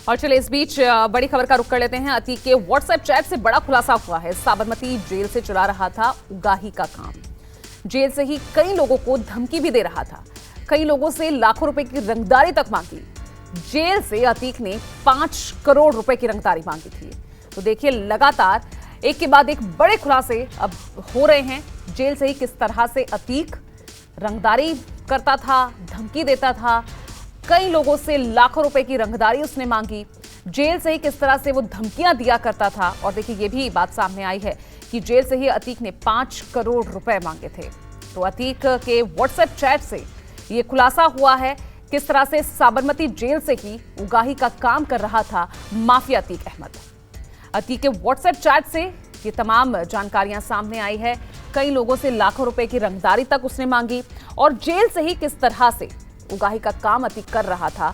और चलिए इस बीच बड़ी खबर का रुख कर लेते हैं। अतीक के व्हाट्सएप चैट से बड़ा खुलासा हुआ है। साबरमती जेल से चला रहा था उगाही का काम। जेल से ही कई लोगों को धमकी भी दे रहा था। कई लोगों से लाखों रुपए की रंगदारी तक मांगी। जेल से अतीक ने 5 करोड़ रुपए की रंगदारी मांगी थी। तो देखिए लगातार एक के बाद एक बड़े खुलासे अब हो रहे हैं। जेल से ही किस तरह से अतीक रंगदारी करता था, धमकी देता था, कई लोगों से लाखों रुपए की रंगदारी उसने मांगी। जेल से ही किस तरह से वो धमकियां दिया करता था। और देखिए ये भी बात सामने आई है कि जेल से ही अतीक ने 5 करोड़ रुपए मांगे थे। तो अतीक के व्हाट्सएप चैट से ये खुलासा हुआ है किस तरह से साबरमती जेल से ही उगाही का काम कर रहा था माफिया अतीक अहमद। अतीक के व्हाट्सएप चैट से ये तमाम जानकारियां सामने आई है। कई लोगों से लाखों रुपए की रंगदारी तक उसने मांगी और जेल से ही किस तरह से उगाही का काम अतीक कर रहा था,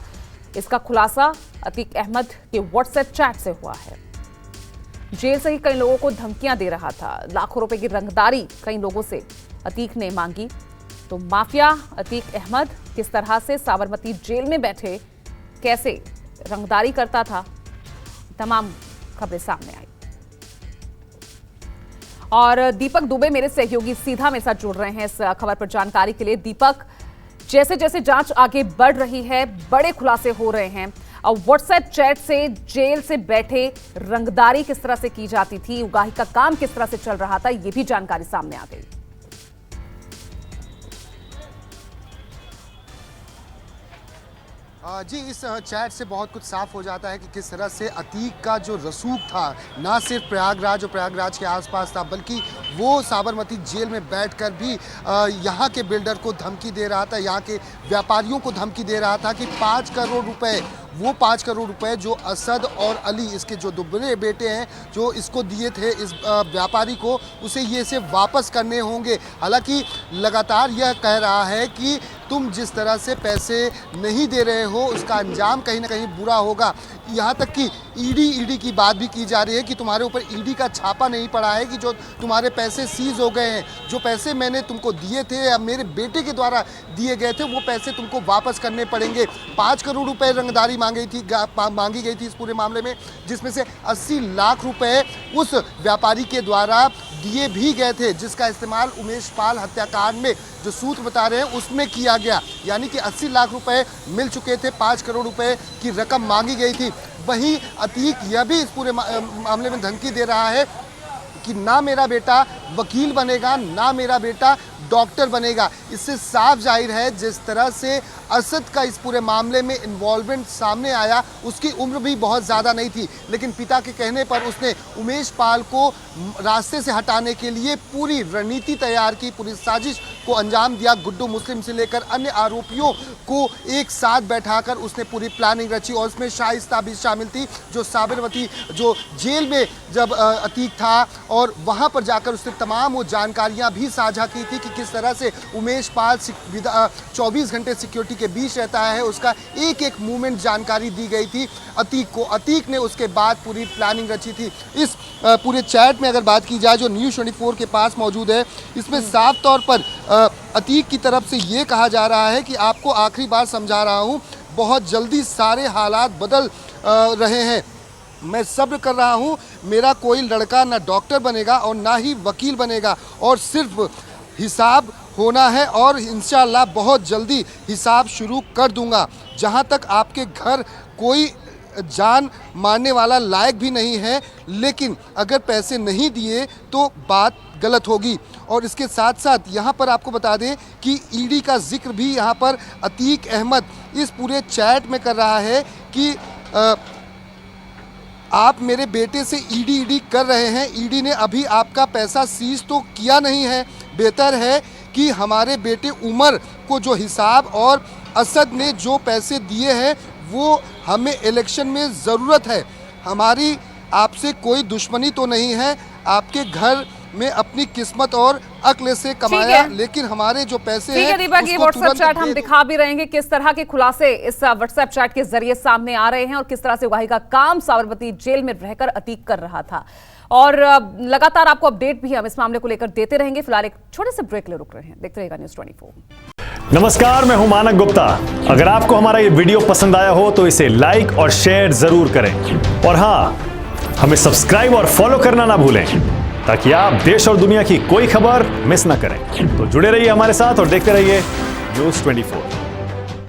इसका खुलासा अतीक अहमद के व्हाट्सएप चैट से हुआ है। जेल से ही कई लोगों को धमकियां दे रहा था, लाखों रुपए की रंगदारी कई लोगों से अतीक ने मांगी। तो माफिया अतीक अहमद किस तरह से साबरमती जेल में बैठे कैसे रंगदारी करता था, तमाम खबरें सामने आई। और दीपक दुबे मेरे सहयोगी सीधा मेरे साथ जुड़ रहे हैं इस खबर पर जानकारी के लिए। दीपक, जैसे जैसे जांच आगे बढ़ रही है, बड़े खुलासे हो रहे हैं। अब व्हाट्सएप चैट से जेल से बैठे रंगदारी किस तरह से की जाती थी, उगाही का काम किस तरह से चल रहा था, ये भी जानकारी सामने आ गई। जी, इस चैट से बहुत कुछ साफ हो जाता है कि किस तरह से अतीक का जो रसूख था ना सिर्फ प्रयागराज और प्रयागराज के आसपास था, बल्कि वो साबरमती जेल में बैठकर भी यहाँ के बिल्डर को धमकी दे रहा था, यहाँ के व्यापारियों को धमकी दे रहा था कि 5 करोड़ रुपए, वो 5 करोड़ रुपए जो असद और अली, इसके जो दुबले बेटे हैं, जो इसको दिए थे इस व्यापारी को, उसे ये से वापस करने होंगे। हालांकि लगातार यह कह रहा है कि तुम जिस तरह से पैसे नहीं दे रहे हो उसका अंजाम कहीं ना कहीं बुरा होगा। यहाँ तक कि ईडी की बात भी की जा रही है कि तुम्हारे ऊपर ईडी का छापा नहीं पड़ा है, कि जो तुम्हारे पैसे सीज हो गए हैं, जो पैसे मैंने तुमको दिए थे या मेरे बेटे के द्वारा दिए गए थे, वो पैसे तुमको वापस करने पड़ेंगे। 5 करोड़ रुपए रंगदारी मांगी गई थी इस पूरे मामले में, जिसमें से 80 लाख रुपए उस व्यापारी के द्वारा दिए भी गए थे, जिसका इस्तेमाल उमेश पाल हत्याकांड में जो सूत्र बता रहे हैं उसमें किया गया। यानी कि 80 लाख रुपए मिल चुके थे, 5 करोड़ रुपए की रकम मांगी गई थी। वहीं अतीक यह भी इस पूरे मामले में धमकी दे रहा है कि ना मेरा बेटा वकील बनेगा, ना मेरा बेटा डॉक्टर बनेगा। इससे साफ जाहिर है जिस तरह से असद का इस पूरे मामले में इन्वॉल्वमेंट सामने आया, उसकी उम्र भी बहुत ज़्यादा नहीं थी, लेकिन पिता के कहने पर उसने उमेश पाल को रास्ते से हटाने के लिए पूरी रणनीति तैयार की, पूरी साजिश को अंजाम दिया। गुड्डू मुस्लिम से लेकर अन्य आरोपियों को एक साथ बैठाकर उसने पूरी प्लानिंग रची और उसमें शाइस्ता भी शामिल थी, जो साबरमती जो जेल में जब अतीक था और वहाँ पर जाकर उसने तमाम वो जानकारियाँ भी साझा की थी कि किस तरह से उमेश पाल 24 घंटे सिक्योरिटी के बीच रहता है, उसका एक एक मूवमेंट जानकारी दी गई थी अतीक को। अतीक ने उसके बाद पूरी प्लानिंग रची थी। इस पूरे चैट में अगर बात की जाए जो न्यूज़ 24 के पास मौजूद है, इसमें साफ तौर पर अतीक की तरफ से ये कहा जा रहा है कि आपको आखिरी बार समझा रहा हूँ, बहुत जल्दी सारे हालात बदल रहे हैं, मैं सब्र कर रहा हूँ, मेरा कोई लड़का ना डॉक्टर बनेगा और ना ही वकील बनेगा, और सिर्फ हिसाब होना है और इंशाल्लाह बहुत जल्दी हिसाब शुरू कर दूंगा। जहाँ तक आपके घर कोई जान मारने वाला लायक भी नहीं है, लेकिन अगर पैसे नहीं दिए तो बात गलत होगी। और इसके साथ साथ यहाँ पर आपको बता दें कि ईडी का जिक्र भी यहाँ पर अतीक अहमद इस पूरे चैट में कर रहा है कि आप मेरे बेटे से ईडी कर रहे हैं, ईडी ने अभी आपका पैसा सीज तो किया नहीं है, बेहतर है कि हमारे बेटे उमर को जो हिसाब और असद ने जो पैसे दिए हैं वो हमें इलेक्शन में ज़रूरत है। हमारी आपसे कोई दुश्मनी तो नहीं है, आपके घर में अपनी किस्मत और अक्ल से कमाया, लेकिन हमारे जो पैसे हैं दीपक, ये व्हाट्सएप चैट हम दिखा भी रहेंगे किस तरह के खुलासे इस व्हाट्सएप चैट के जरिए सामने आ रहे हैं और किस तरह से उगाही का काम साबरमती जेल में रहकर अतीक कर रहा था। और लगातार आपको अपडेट भी हम इस मामले को लेकर देते रहेंगे। फिलहाल एक छोटे से ब्रेक ले रुक रहे हैं, देखते रहिएगा न्यूज़ 24। नमस्कार, मैं हूं मानक गुप्ता। अगर आपको हमारा ये वीडियो पसंद आया हो तो इसे लाइक और शेयर जरूर करें और हाँ, हमें सब्सक्राइब और फॉलो करना ना भूलें ताकि आप देश और दुनिया की कोई खबर मिस ना करें। तो जुड़े रहिए हमारे साथ और देखते रहिए न्यूज़ 24।